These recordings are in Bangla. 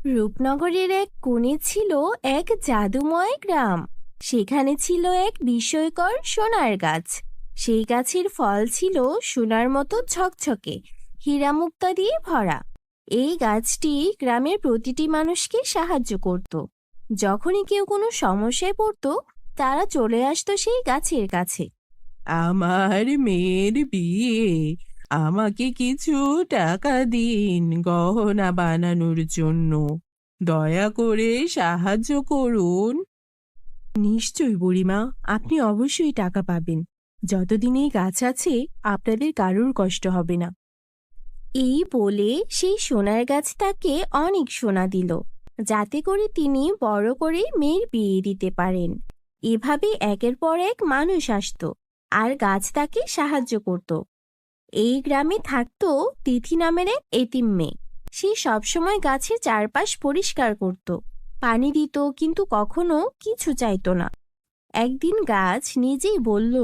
রূপনগরের এক কোণে ছিল এক জাদুময় গ্রাম। সেখানে ছিল এক বিস্ময়কর সোনার গাছ। সেই গাছের ফল ছিল সোনার মতো ঝকঝকে, হীরামুক্তা দিয়ে ভরা। এই গাছটি গ্রামের প্রতিটি মানুষকে সাহায্য করত। যখনই কেউ কোনো সমস্যায় পড়তো, তারা চলে আসতো সেই গাছের কাছে। আমার মেয়ের বিয়ে, আমাকে কিছু টাকা দিন গহনা বানানোর জন্য। দয়া করে সাহায্য করুন। নিশ্চয়ই বুড়িমা, আপনি অবশ্যই টাকা পাবেন। যতদিন এই গাছ আছে, আপনাদের কারোর কষ্ট হবে না। এই বলে সেই সোনার গাছ তাকে অনেক সোনা দিল, যাতে করে তিনি বড় করে মেয়ের বিয়ে দিতে পারেন। এভাবে একের পর এক মানুষ আসতো আর গাছ তাকে সাহায্য করত। এই গ্রামে থাকতো তিথি নামের এক এতিম মেয়ে। সে সবসময় গাছের চারপাশ পরিষ্কার করত, পানি দিত, কিন্তু কখনো কিছু চাইতো না। একদিন গাছ নিজেই বলল,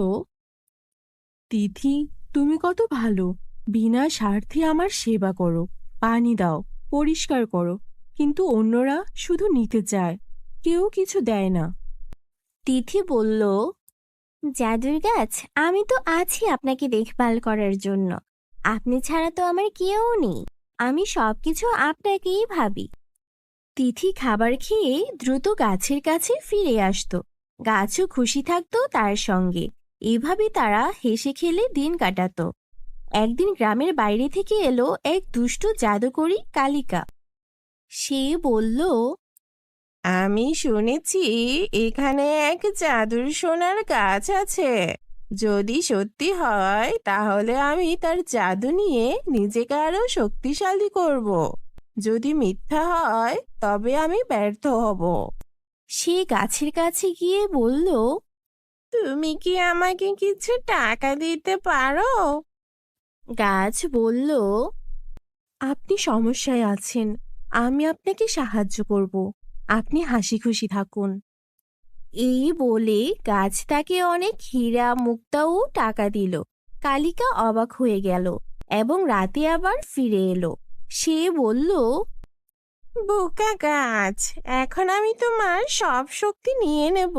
তিথি, তুমি কত ভালো। বিনা স্বার্থে আমার সেবা করো, পানি দাও, পরিষ্কার করো, কিন্তু অন্যরা শুধু নিতে চায়, কেউ কিছু দেয় না। তিথি বলল, জাদুর গাছ, আমি তো আছি আপনাকে দেখভাল করার জন্য। আপনি ছাড়া তো আমার কেউ নেই। আমি সবকিছু আপনাকেই ভাবি। তিথি খাবার খেয়ে দ্রুত গাছের কাছে ফিরে আসতো। গাছও খুশি থাকতো তার সঙ্গে। এভাবে তারা হেসে খেলে দিন কাটাতো। একদিন গ্রামের বাইরে থেকে এলো এক দুষ্ট জাদুকরী কালিকা। সে বলল, আমি শুনেছি এখানে এক জাদুর সোনার গাছ আছে। যদি সত্যি হয় তাহলে আমি তার জাদু নিয়ে নিজেকে আরো শক্তিশালী করব। যদি মিথ্যা হয় তবে আমি ব্যর্থ হব। সে গাছের কাছে গিয়ে বলল, তুমি কি আমাকে কিছু টাকা দিতে পারো? গাছ বলল, আপনি সমস্যায় আছেন, আমি আপনাকে সাহায্য করব। আপনি হাসি খুশি থাকুন। এই বলে গাছ তাকে অনেক হীরা, মুক্তা ও টাকা দিল। কালিকা অবাক হয়ে গেল এবং রাতে আবার ফিরে এলো। সে বলল, বোকা গাছ, এখন আমি তোমার সব শক্তি নিয়ে নেব।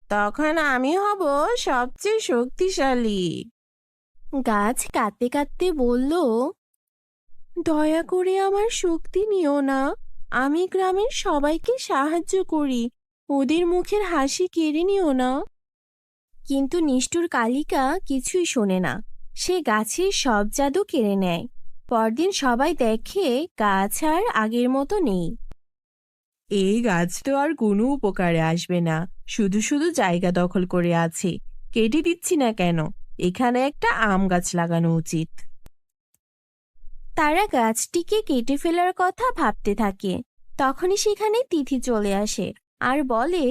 তখন আমি হব সবচেয়ে শক্তিশালী। গাছ কাঁদতে কাঁদতে বলল, দয়া করে আমার শক্তি নিও না। আমি গ্রামের সবাইকে সাহায্য করি, ওদের মুখের হাসি কেড়ে নিও না। কিন্তু নিষ্ঠুর কালিকা কিছুই শোনে না। সে গাছের সব জাদু কেড়ে নেয়। পরদিন সবাই দেখে গাছ আর আগের মতো নেই। এই গাছ তো আর কোনো উপকারে আসবে না, শুধু শুধু জায়গা দখল করে আছে। কেটে দিচ্ছি না কেন? এখানে একটা আম গাছ লাগানো উচিত। তারা গাছটিকে কেটে ফেলার কথা ভাবতে থাকে। তখনই সেখানে তিথি চলে আসে আর বলে,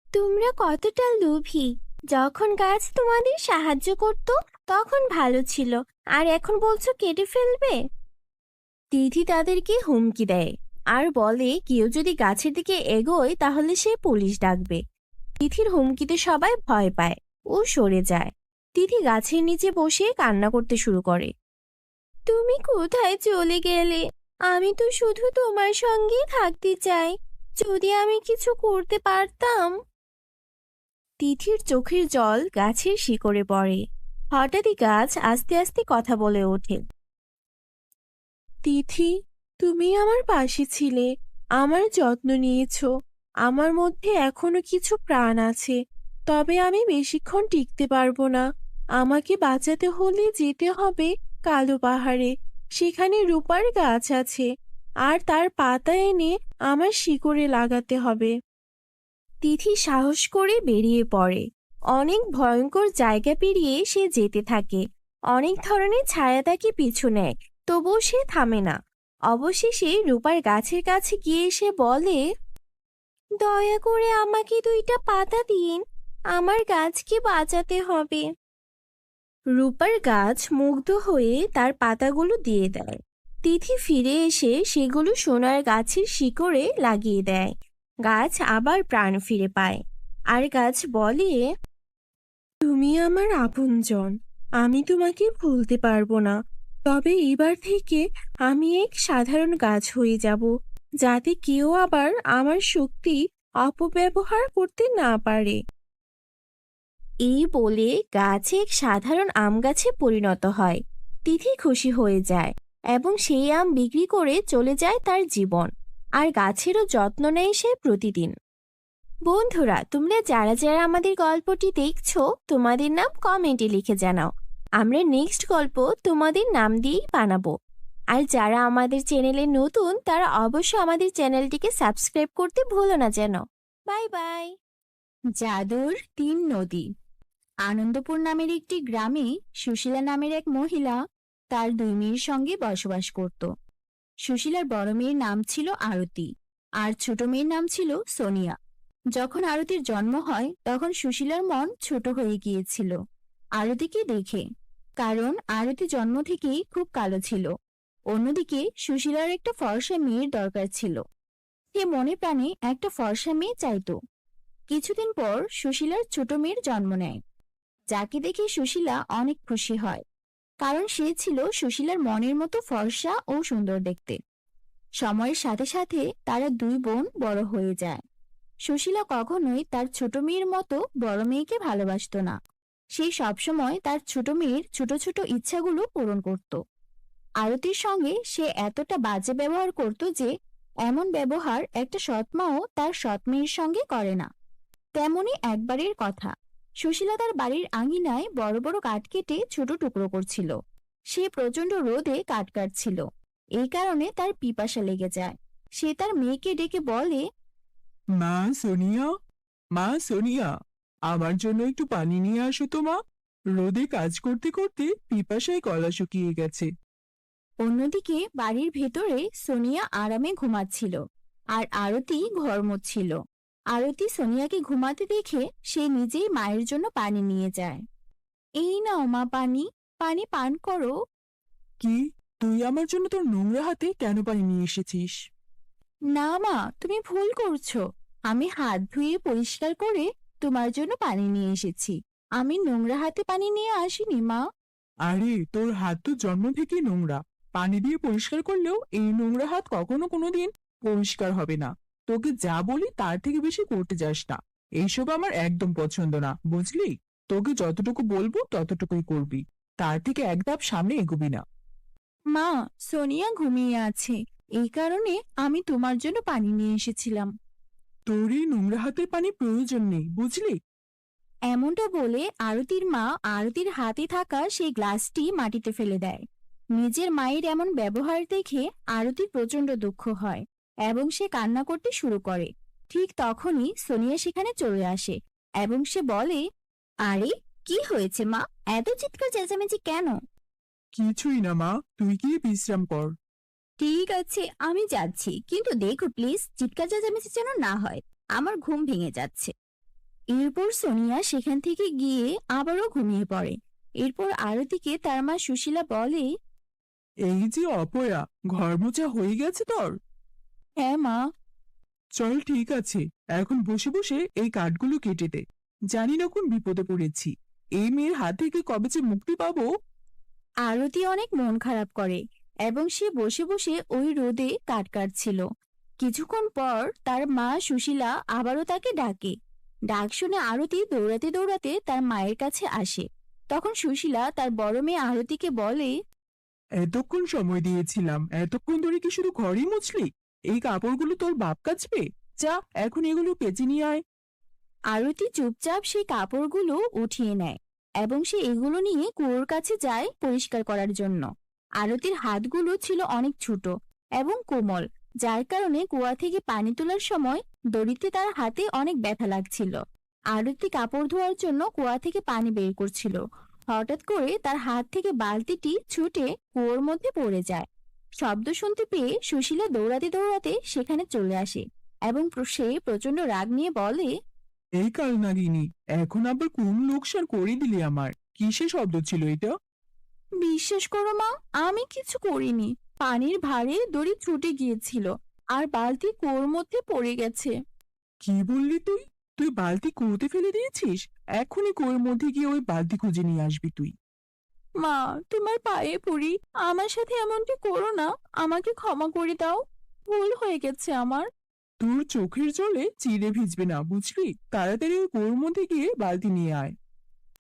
তোমরা কতটা লোভী। যখন গাছ তোমাদের সাহায্য করত তখন ভালো ছিল, আর এখন বলছো কেটে ফেলবে। তিথি তাদেরকে হুমকি দেয় আর বলে, কেউ যদি গাছের দিকে এগোয় তাহলে সে পুলিশ ডাকবে। তিথির হুমকিতে সবাই ভয় পায় ও সরে যায়। তিথি গাছের নিচে বসে কান্না করতে শুরু করে। তুমি কোথায় চলে গেলে? আমি তো শুধু তোমার সঙ্গেই থাকতে চাই। যদি আমি কিছু করতে পারতাম। তিথির চোখের জল গাছের শিকড়ে পড়ে। হঠাৎই গাছ আস্তে আস্তে কথা বলে ওঠে। তিথি, তুমি আমার পাশে ছিলে, আমার যত্ন নিয়েছো। আমার মধ্যে এখনো কিছু প্রাণ আছে, তবে আমি বেশিক্ষণ টিকতে পারবো না। আমাকে বাঁচাতে হলে যেতে হবে কালো পাহাড়ে। সেখানে রূপার গাছ আছে, আর তার পাতা এনে আমার শিকড়ে লাগাতে হবে। তিথি সাহস করে বেরিয়ে পড়ে। অনেক ভয়ঙ্কর জায়গা পেরিয়ে সে যেতে থাকে। অনেক ধরনের ছায়া তাকে পিছু নেয়, তবুও সে থামে না। অবশেষে রূপার গাছের কাছে গিয়ে সে বলে, দয়া করে আমাকে 2টা পাতা দিন, আমার গাছকে বাঁচাতে হবে। রূপার গাছ মুগ্ধ হয়ে তার পাতাগুলো দিয়ে দেয়। তিথি ফিরে এসে সেগুলো সোনার গাছের শিকড়ে লাগিয়ে দেয়। গাছ আবার প্রাণ ফিরে পায়। আর গাছ বলে, তুমি আমার আপনজন, আমি তোমাকে ভুলতে পারবো না। তবে এবার থেকে আমি এক সাধারণ গাছ হয়ে যাব। যাতে কেউ আবার আমার শক্তি অপব্যবহার করতে না পারে। এই বলে গাছ এক সাধারণ আম গাছে পরিণত হয়। তিথি খুশি হয়ে যায় এবং সেই আম বিক্রি করে চলে যায় তার জীবন। আর গাছেরও যত্ন নেয় সে প্রতিদিন। বন্ধুরা, তোমরা যারা যারা আমাদের গল্পটি দেখছো, তোমাদের নাম কমেন্টে লিখে জানাও। আমরা নেক্সট গল্প তোমাদের নাম দিয়েই বানাবো। আর যারা আমাদের চ্যানেলে নতুন, তারা অবশ্যই আমাদের চ্যানেলটিকে সাবস্ক্রাইব করতে ভুলো না যেন। Bye bye. জাদুর 3 নদী। আনন্দপুর নামের একটি গ্রামে সুশীলা নামের এক মহিলা তার 2 মেয়ের সঙ্গে বসবাস করত। সুশীলার বড় মেয়ের নাম ছিল আরতি, আর ছোট মেয়ের নাম ছিল সোনিয়া। যখন আরতির জন্ম হয় তখন সুশীলার মন ছোট হয়ে গিয়েছিল আরতিকে দেখে, কারণ আরতি জন্ম থেকেই খুব কালো ছিল। অন্যদিকে সুশীলার একটা ফর্সা মেয়ের দরকার ছিল। সে মনে প্রাণে একটা ফর্সা মেয়ে চাইতো। কিছুদিন পর সুশীলার ছোট মেয়ের জন্ম নেয়, যাকে দেখে সুশীলা অনেক খুশি হয়, কারণ সে ছিল সুশীলার মনের মতো ফর্সা ও সুন্দর দেখতে। সময়ের সাথে সাথে তারা 2 বোন বড় হয়ে যায়। সুশীলা কখনোই তার ছোট মেয়ের মতো বড় মেয়েকে ভালোবাসতো না। সে সবসময় তার ছোট মেয়ের ছোট ছোট ইচ্ছাগুলো পূরণ করত। আরতির সঙ্গে সে এতটা বাজে ব্যবহার করত যে এমন ব্যবহার একটা সৎমাও তার সৎ মেয়ের সঙ্গে করে না। তেমনই একবারের কথা, সুশীলা তার বাড়ির আঙিনায় বড় বড় কাঠ কেটে ছোট টুকরো করছিল। সে প্রচন্ড রোদে কাঠ কাটছিল, এই কারণে তার পিপাসা লেগে যায়। সে তার মেয়েকে ডেকে বলে, মা সোনিয়া, মা সোনিয়া, আমার জন্য একটু পানি নিয়ে আসো তো মা। রোদে কাজ করতে করতে পিপাসায় গলা শুকিয়ে গেছে। অন্যদিকে বাড়ির ভেতরে সোনিয়া আরামে ঘুমাচ্ছিল আর আরতি ঘর মুছছিল। আরতি সোনিয়াকে ঘুমাতে দেখে সে নিজেই মায়ের জন্য পানি নিয়ে যায়। এই নাও মা পানি, পানি পান করো। কি, তুই আমার জন্য তোর নোংরা হাতে কেন পানি নিয়ে এসেছিস? না মা, তুমি ভুল করছো। আমি হাত ধুয়ে পরিষ্কার করে তোমার জন্য পানি নিয়ে এসেছি। আমি নোংরা হাতে পানি নিয়ে আসিনি মা। আরে, তোর হাত তো জন্ম থেকেই নোংরা। পানি দিয়ে পরিষ্কার করলেও এই নোংরা হাত কখনো কোনোদিন পরিষ্কার হবে না। তোকে যা বলি তার থেকে বেশি করতে যাস না। এইসব আমার একদম পছন্দ না, বুঝলি? তোকে যতটুকু বলবো ততটুকুই করবি, তার থেকে এক ধাপ সামনে এগোবি না। মা, সোনিয়া ঘুমিয়ে আছে, এই কারণে আমি তোমার জন্য পানি নিয়ে এসেছিলাম। তোর এই নোংরা হাতের পানি প্রয়োজন নেই, বুঝলি? এমনটা বলে আরতির মা আরতির হাতে থাকা সেই গ্লাসটি মাটিতে ফেলে দেয়। নিজের মায়ের এমন ব্যবহার দেখে আরতির প্রচন্ড দুঃখ হয় এবং সে কান্না করতে শুরু করে। ঠিক তখনই সোনিয়া সেখানে চলে আসে এবং সে বলে, আরে, কি হয়েছে মা? এত চিৎকার চেঁচামেচি কেন? কিছুই না মা, তুই গিয়ে বিশ্রাম কর। ঠিক আছে, আমি যাচ্ছি, কিন্তু দেখো প্লিজ চিৎকার চেঁচামেচি যেন না হয়, আমার ঘুম ভেঙে যাচ্ছে। এরপর সোনিয়া সেখান থেকে গিয়ে আবারও ঘুমিয়ে পড়ে। এরপর আরতিকে তার মা সুশীলা বলে, এই যে অপয়া, ঘর মোছা হয়ে গেছে তোর? হ্যাঁ মা। চল, ঠিক আছে, এখন বসে বসে এই কাঠগুলো কেটে দে। জানি না কোন বিপদে পড়েছি। এই মেয়ের হাত থেকে কবে যে মুক্তি পাবো। আরতি অনেক মন খারাপ করে এবং সে বসে বসে ওই রোদে কাঠ কাটছিল। কিছুক্ষণ পর তার মা সুশীলা আবারও তাকে ডাকে। ডাক শুনে আরতি দৌড়াতে দৌড়াতে তার মায়ের কাছে আসে। তখন সুশীলা তার বড় মেয়ে আরতিকে বলে, এতক্ষণ সময় দিয়েছিলাম, এতক্ষণ ধরে কি শুধু ঘরই মুছলি? এই কাপড়গুলো তোর বাপ কাচবে। যা, এখন এগুলো কেচে নিয়ে আয়। আরতি চুপচাপ সেই কাপড়গুলো উঠিয়ে নেয় এবং সে এগুলো নিয়ে কুয়োর কাছে যায় পরিষ্কার করার জন্য। আরতির হাতগুলো ছিল অনেক ছোট এবং কোমল, যার কারণে কুয়া থেকে পানি তোলার সময় দড়িতে তার হাতে অনেক ব্যথা লাগছিল। আরতি কাপড় ধোয়ার জন্য কুয়া থেকে পানি বের করছিল। হঠাৎ করে তার হাত থেকে বালতিটি ছুটে কুয়োর মধ্যে পড়ে যায়। শব্দ শুনতে পেয়ে সুশীলা দৌড়াতে দৌড়াতে সেখানে চলে আসে এবং সে প্রচন্ড রাগ নিয়ে বলে, এই কাল নাগিনী, এখন আবার কোন লোকসান করে দিলি আমার? কিসের শব্দ ছিল এটা? বিশ্বাস করো মা, আমি কিছু করিনি। পানির ভারে দড়ি ছুটে গিয়েছিল আর বালতি কুয়োর মধ্যে পড়ে গেছে। কি বললি তুই? তুই বালতি কুয়োতে ফেলে দিয়েছিস? এখনই কুয়োর মধ্যে গিয়ে ওই বালতি খুঁজে নিয়ে আসবি তুই। মা, তোমার পায়ে পড়ি, আমার সাথে এমনটি করো না, আমাকে ক্ষমা করে দাও। ভুল হয়ে গেছে আমার। তোর চোখের জলে চিড়ে ভিজবে না, বুঝলি? তাড়াতাড়ি ওই কুয়োর মধ্যে গিয়ে বালতি নিয়ে আয়।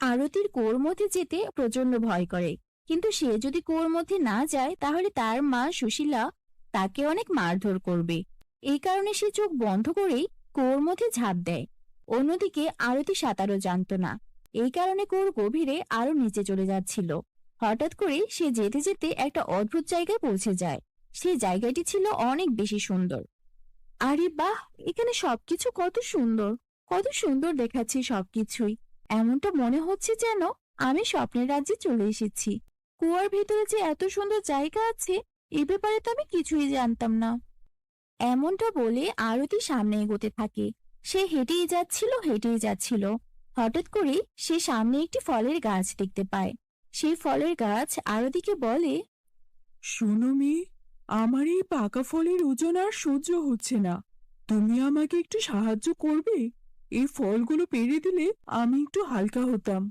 আরতির কুয়োর মধ্যে যেতে প্রচন্ড ভয় করে, কিন্তু সে যদি কুয়োর মধ্যে না যায় তাহলে তার মা সুশীলা তাকে অনেক মারধর করবে। এই কারণে সে চোখ বন্ধ করেই কুয়োর মধ্যে ঝাঁপ দেয়। অন্যদিকে আরতি সাঁতারও জানতো না, এই কারণে কুয়োর গভীরে আরো নিচে চলে যাচ্ছিল। হঠাৎ করে সে যেতে যেতে একটা অদ্ভুত জায়গায় পৌঁছে যায়। সেই জায়গাটি ছিল অনেক বেশি সুন্দর। আরে বাহ, এখানে সবকিছু কত সুন্দর, কত সুন্দর দেখাচ্ছে সবকিছুই। এমনটা মনে হচ্ছে যেন আমি স্বপ্নের রাজ্যে চলে এসেছি। কুয়ার ভেতরে যে এত সুন্দর জায়গা আছে, এ ব্যাপারে তো আমি কিছুই জানতাম না। এমনটা বলে আরতি সামনে এগোতে থাকে। সে হেঁটেই যাচ্ছিল। হঠাৎ করে সে সামনে একটি ফলের গাছ দেখতে পায়। সেই ফলের গাছ আরতিকে বলে, শোনো মেয়ে, আমার এই পাকা ফলের ওজন আর সহ্য হচ্ছে না। তুমি আমাকে একটু সাহায্য করবে? এই ফলগুলো পেড়ে দিলে আমি একটু হালকা হতাম।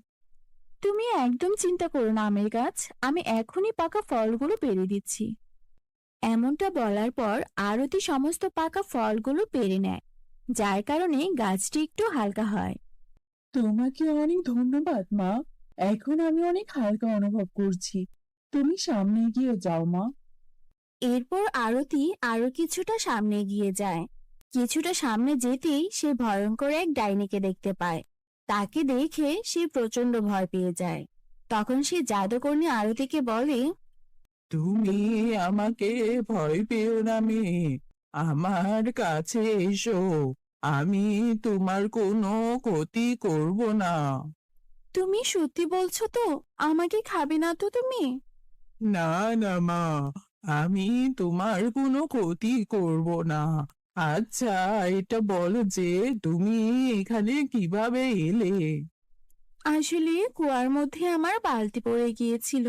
তুমি একদম চিন্তা করো না আমের গাছ, আমি এখনই পাকা ফলগুলো পেড়ে দিচ্ছি। এমনটা বলার পর আরতি সমস্ত পাকা ফলগুলো পেড়ে নেয়, যার কারণে গাছটি একটু হালকা হয়। তোমাকে অনেক ধন্যবাদ মা, এখন আমি অনেক হালকা অনুভব করছি। তুমি সামনে এগিয়ে যাও মা। এরপর আরতি আরো কিছুটা সামনে এগিয়ে যায়। কিছুটা সামনে যেতেই সে ভয়ঙ্কর এক ডাইনিকে দেখতে পায়। তাকে দেখে সে প্রচন্ড ভয় পেয়ে যায়। তখন সে জাদুকর্ণী আরতিকে বলে, তুমি আমাকে ভয় পেও না মেয়ে, আমার কাছে এসো, আমি তোমার কোনো ক্ষতি করব না। তুমি সত্যি বলছো তো? আমাকে খাবে না তো তুমি? না না মা, আমি তোমার কোনো ক্ষতি করব না। আচ্ছা, এটা বলো যে তুমি এখানে কিভাবে এলে? আসলে কুয়ার মধ্যে আমার বালতি পড়ে গিয়েছিল,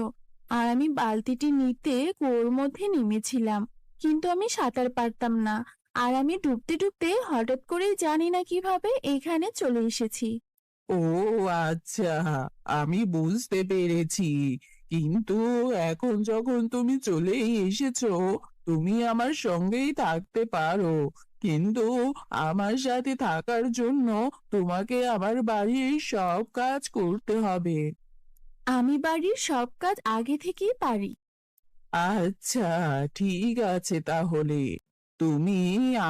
আর আমি বালতিটি নিতে কুয়োর মধ্যে নেমেছিলাম, কিন্তু আমি সাঁতার পারতাম না। আর আমি ডুবতে ডুবতে হঠাৎ করে জানি না কিভাবে এখানে চলে এসেছি। ও আচ্ছা, আমি বুঝতে পেরেছি। কিন্তু এখন যখন তুমি চলেই এসেছো, তুমি আমার সঙ্গেই থাকতে পারো। কিন্তু আমার সাথে থাকার জন্য তোমাকে আমার বাড়ির সব কাজ করতে হবে। আমি বাড়ির সব কাজ আগে থেকেই পারি। আচ্ছা, ঠিক আছে তাহলে। তুমি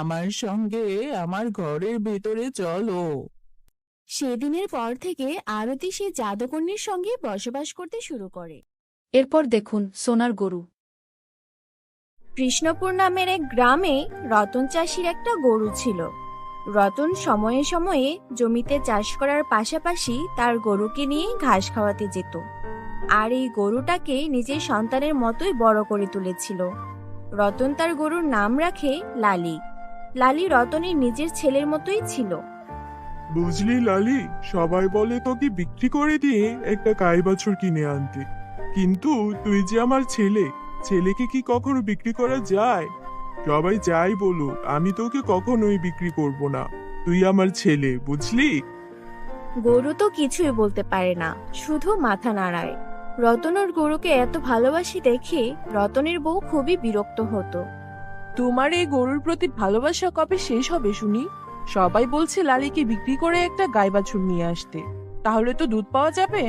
আমার সঙ্গে আমার ঘরের ভেতরে চলো। সেদিনের পর থেকে আরতি সে জাদুকর্ণীর সঙ্গে বসবাস করতে শুরু করে। এরপর দেখুন সোনার গরু। কৃষ্ণপুর নামের এক গ্রামে রতন চাষির একটা গরু ছিল। রতন সময়ে সময়ে জমিতে চাষ করার পাশাপাশি তার গরুকে নিয়ে ঘাস খাওয়াতে যেত, আর এই গরুটাকে নিজের সন্তানের মতোই বড় করে তুলেছিল। রতন তার গরুর নাম রাখে লালি। লালি রতনের নিজের ছেলের মতোই ছিল। বুঝলি লালি, সবাই বলে তোকে বিক্রি করে দিয়ে একটা গাই বাছুর কিনে আনতে, কিন্তু তুই যে আমার ছেলে, ছেলেকে কি কখনো বিক্রি করা যায়? সবাই যাই বলুক, আমি তোকে কখনোই বিক্রি করব না। তুই আমার ছেলে, বুঝলি? গরু তো কিছুই বলতে পারে না, শুধু মাথা নাড়ায়। রতনের গরুকে এত ভালোবাসি দেখে রতনের বউ খুবই বিরক্ত হতো। তোমার এই গরুর প্রতি ভালোবাসা কবে শেষ হবে শুনি? সবাই বলছে লালিকে বিক্রি করে একটা গাই বাছুর নিয়ে আসতে, তাহলে তো দুধ পাওয়া যাবে।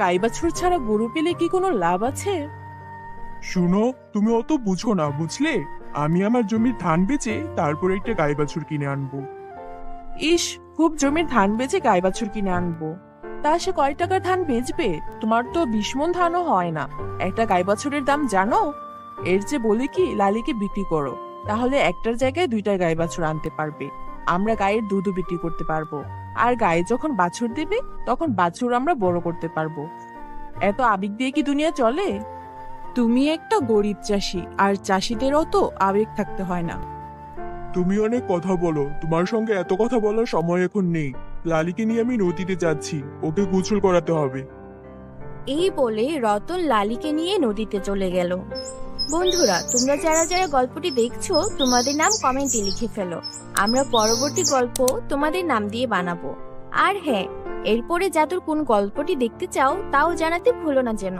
গাই বাছুর ছাড়া গরু পেলে কি কোনো লাভ আছে? শুনো, তুমি অত বুঝো না, বুঝলে? আমি আমার জমির ধান বেচে তারপর একটা গাই বাছুর কিনে আনবো। ইস, খুব জমির ধান বেচে গাই বাছুর কিনে আনবো? তা সে কয় টাকার ধান বেচবে? তোমার তো 20 মণ ধানও হয় না। একটা গাই বাছুরের দাম জানো? এর যে বলে কি লালিকে বিক্রি করো, তাহলে একটার জায়গায় 2টা গাই বাছুর আনতে পারবে। আমরা গায়ের দুধও বিক্রি করতে পারবো, আর গায়ে যখন বাছুর দেবে তখন বাছুর আমরা বড় করতে পারবো। এত আবেগ দিয়ে কি দুনিয়া চলে? তুমি একটা গরিব চাষি, আর চাষিদেরও তো আবেগ থাকতে হয় না। তুমি অনেক কথা বলো, তোমার সঙ্গে এত কথা বলার সময় এখন নেই। লালিকে নিয়ে আমি নদীতে যাচ্ছি, ওকে গোসল করাতে হবে। এই বলে রতন লালিকে নিয়ে নদীতে চলে গেল। বন্ধুরা, তোমরা যারা যারা গল্পটি দেখছো, তোমাদের নাম কমেন্টে লিখে ফেলো। আমরা পরবর্তী গল্প তোমাদের নাম দিয়ে বানাবো। আর হ্যাঁ, এরপরে জাদুর কোন গল্পটি দেখতে চাও তাও জানাতে ভুলো না যেন।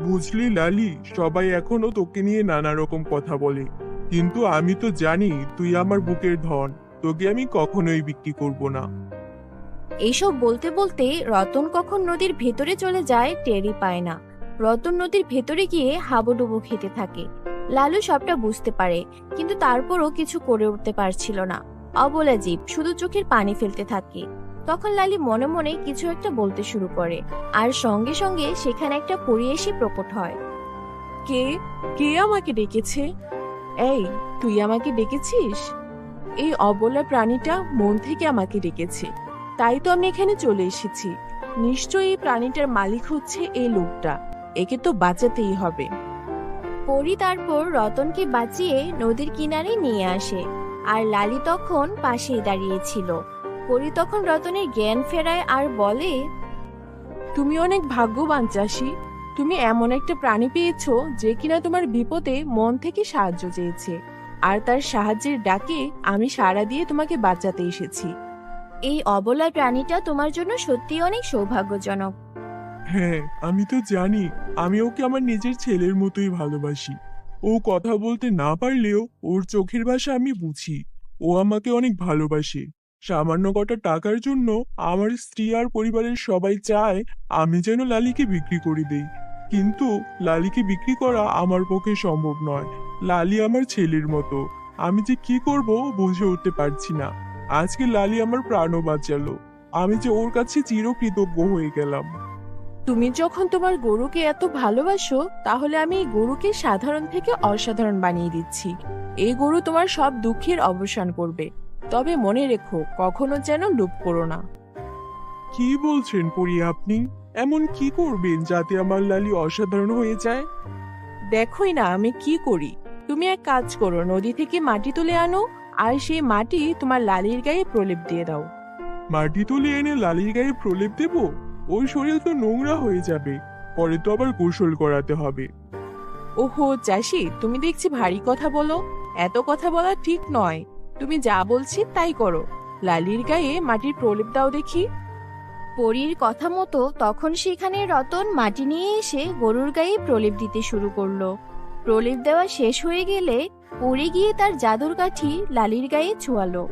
বুঝলি লালি, সবাই এখনো তোকে নিয়ে নানা রকম কথা বলে, কিন্তু আমি তো জানি তুই আমার বুকের ধন, তোকে আমি কখনোই বিক্রি করব না। এইসব বলতে বলতে রতন কখন নদীর ভেতরে চলে যায় টেরই পায় না। রতন নদীর ভেতরে গিয়ে হাবুডুবু খেতে থাকে। লালু সবটা বুঝতে পারে, কিন্তু তারপরও কিছু করে উঠতে পারছিল না। অবলা জীব শুধু চোখের পানি ফেলতে থাকে। তখন লালি মনে মনে কিছু একটা বলতে শুরু করে, আর সঙ্গে সঙ্গে সেখানে একটা পরী এসে প্রকট হয়। কে কে আমাকে ডেকেছে? এই, তুই আমাকে ডেকেছিস? এই অবলা প্রাণীটা মন থেকে আমাকে ডেকেছে, তাই তো আমি এখানে চলে এসেছি। নিশ্চয়ই এই প্রাণীটার মালিক হচ্ছে এই লোকটা, একে তো বাঁচাতেই হবে। পরী তারপর রতনকে বাঁচিয়ে নদীর কিনারে নিয়ে আসে, আর লালি তখন পাশেই দাঁড়িয়েছিল। পরী তখন রতনের জ্ঞান ফেরায় আর বলে, তুমি অনেক ভাগ্যবান চাষি। তুমি এমন একটা প্রাণী পেয়েছো যে কিনা তোমার বিপদে মন থেকে সাহায্য চেয়েছে, আর তার সাহায্যের ডাকে আমি সাড়া দিয়ে তোমাকে বাঁচাতে এসেছি। এই অবলা প্রাণীটা তোমার জন্য সত্যি অনেক সৌভাগ্যজনক। হ্যাঁ, আমি তো জানি। আমি ওকে আমার নিজের ছেলের মতোই ভালোবাসি। ও কথা বলতে না পারলেও ওর চোখের ভাষা আমি বুঝি। ও আমাকে অনেক ভালোবাসে। সামান্য কটা টাকার জন্য আমার স্ত্রী আর পরিবারের সবাই চায় আমি যেন লালিকে বিক্রি করে দেই, কিন্তু লালিকে বিক্রি করা আমার পক্ষে সম্ভব নয়। লালি আমার ছেলের মতো। আমি যে কি করব বুঝে উঠতে পারছি না। আজকে লালি আমার প্রাণও বাঁচালো। আমি যে ওর কাছে চিরকৃতজ্ঞ হয়ে গেলাম। তুমি যখন তোমার গরুকে এত ভালোবাসো, তাহলে আমি এই গরুকে সাধারণ থেকে অসাধারণ বানিয়ে দিচ্ছি। এই গরু তোমার সব দুঃখের অবসান করবে। তবে মনে রেখো, কখনো যেন লোভ করো না। কি বলছেন পরি আপনি? এমন কি করবেন যাতে আমার লালি অসাধারণ হয়ে যায়? দেখোই না আমি কি করি। তুমি এক কাজ করো, নদী থেকে মাটি তুলে আনো, আর সেই মাটি তোমার লালির গায়ে প্রলেপ দিয়ে দাও। মাটি তুলে এনে লালির গায়ে প্রলেপ দেব? ওই শরীর তো নোংরা হয়ে যাবে, পরে তো আবার গোসল করাতে হবে। ওহো চাষি, তুমি দেখছি ভারী কথা বলো। এত কথা বলা ঠিক নয়। তুমি যা বলছি তাই করো। লালির গায়ে মাটির প্রলেপ দাও দেখি। পরীর কথা মতো তখন সেখানে রতন মাটি নিয়ে এসে গরুর গায়ে প্রলেপ দিতে শুরু করলো। প্রলেপ দেওয়া শেষ হয়ে গেলে পরী গিয়ে তার জাদুর কাঠি লালির গায়ে ছোঁয়ালো।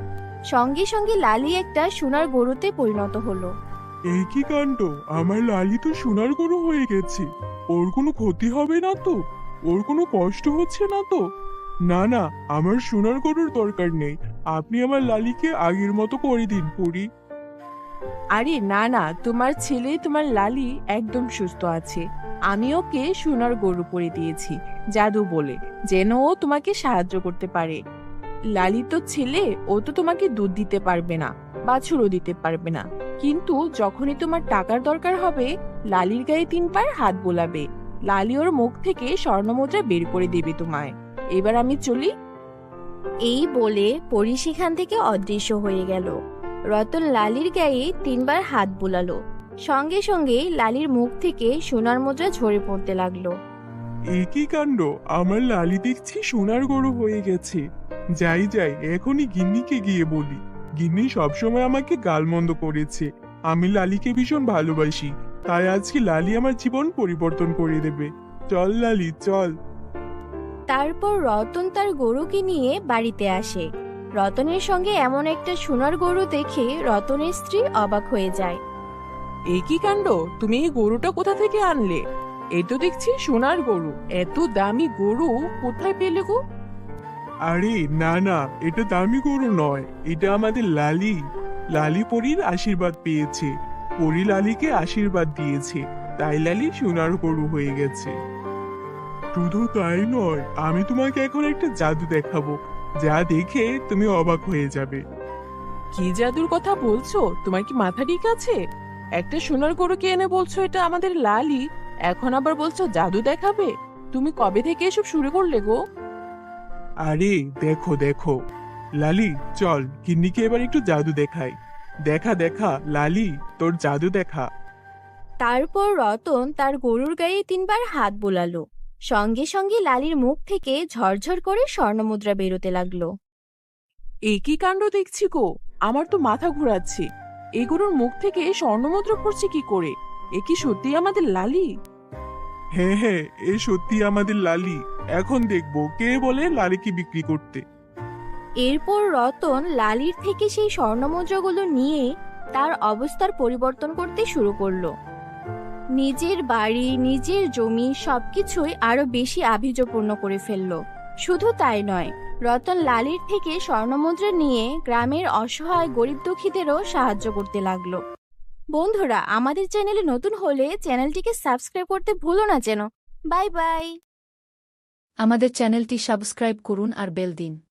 সঙ্গে সঙ্গে লালি একটা সোনার গরুতে পরিণত হলো। এই কি কাণ্ড! আমার লালি তো সোনার গরু হয়ে গেছে। ওর কোনো ক্ষতি হবে না তো? ওর কোনো কষ্ট হচ্ছে না তো? না না, আমার সোনার গরুর দরকার নেই। আপনি আমার লালিকে আগের মতো করে দিন পরি। আরে না না, তোমার ছেলে তোমার লালি একদম সুস্থ আছে। আমি ওকে সোনার গরু করে দিয়েছি জাদু বলে, যেন ও তোমাকে সাহায্য করতে পারে। লালি তো ছেলে, ও তো তোমাকে দুধ দিতে পারবে না, বাছুরও দিতে পারবে না। কিন্তু যখনই তোমার টাকার দরকার হবে, লালির গায়ে 3 বার হাত বোলাবে। লালি ওর মুখ থেকে স্বর্ণমুদ্রা বের করে দেবে তোমায়। এবার আমি চলি। এই বলে পরী সেখান থেকে অদৃশ্য হয়ে গেল। রতন লালির গায়ে 3 বার হাত বুলালো। সঙ্গে সঙ্গে লালির মুখ থেকে সোনার মুদ্রা ঝরে পড়তে লাগলো। এই কি কাণ্ড! আমার লালি দেখছি সোনার গরু হয়ে গেছে। যাই যাই, এখনই গিন্নিকে গিয়ে বলি। গিন্নি সবসময় আমাকে গালমন্দ করেছে। আমি লালিকে ভীষণ ভালোবাসি, তাই আজকে লালি আমার জীবন পরিবর্তন করে দেবে। চল লালি, চল। তারপর রতন তার গরুকে নিয়ে বাড়িতে আসে। রতনের সঙ্গে এমন একটা সোনার গরু দেখে রতনের স্ত্রী অবাক হয়ে যায়। এই কি কাণ্ড! তুমি এই গরুটা কোথা থেকে আনলে? এই তো দেখছি সোনার গরু। এত দামি গরু কোথায় পেলে গো? আরে না না, এটা দামি গরু নয়, এটা আমাদের লালি। লালি পরীর আশীর্বাদ পেয়েছে। পরী লালিকে আশীর্বাদ দিয়েছে, তাই লালি সোনার গরু হয়ে গেছে। শুধু তাই নয়, আমি তোমাকে এখন একটা জাদু দেখাবো, যা দেখে তুমি অবাক হয়ে যাবে। কি জাদুর কথা বলছো? তোমার কি মাথা ঠিক আছে? একটা সোনার গরুকে এনে বলছো এটা আমাদের লালি, এখন আবার বলছো জাদু দেখাবে? তুমি কবে থেকে এসব শুরু করলে গো? আরে দেখো দেখো লালি, চল গিন্নিকে এবার একটু জাদু দেখাই। দেখা দেখা লালি, তোর জাদু দেখা। তারপর রতন তার গরুর গায়ে 3 বার হাত বোলালো। সঙ্গে সঙ্গে লালির মুখ থেকে ঝরঝর করে স্বর্ণমুদ্রা বেরোতে লাগলো। এই কি কাণ্ড দেখছি গো! আমার তো মাথা ঘোরাচ্ছে। এই গরুর মুখ থেকে স্বর্ণমুদ্রা পড়ছে কি করে? এ কি সত্যি আমাদের লালি? হ্যাঁ হ্যাঁ, এ সত্যি আমাদের লালি। এখন দেখবো কে বলে লালিকে বিক্রি করতে। এরপর রতন লালির থেকে সেই স্বর্ণমুদ্রাগুলো নিয়ে তার অবস্থার পরিবর্তন করতে শুরু করলো। নিজের বাড়ি, নিজের জমি সবকিছুই আরো বেশি আভিজাত্যপূর্ণ করে ফেললো। শুধু তাই নয়, রতন লালির থেকে স্বর্ণমুদ্রা নিয়ে গ্রামের অসহায় গরিব দুঃখীদেরও সাহায্য করতে লাগলো। বন্ধুরা, আমাদের চ্যানেলে নতুন হলে চ্যানেলটিকে সাবস্ক্রাইব করতে ভুলো না যেন। Bye bye. আমাদের চ্যানেলটি সাবস্ক্রাইব করুন আর বেল দিন।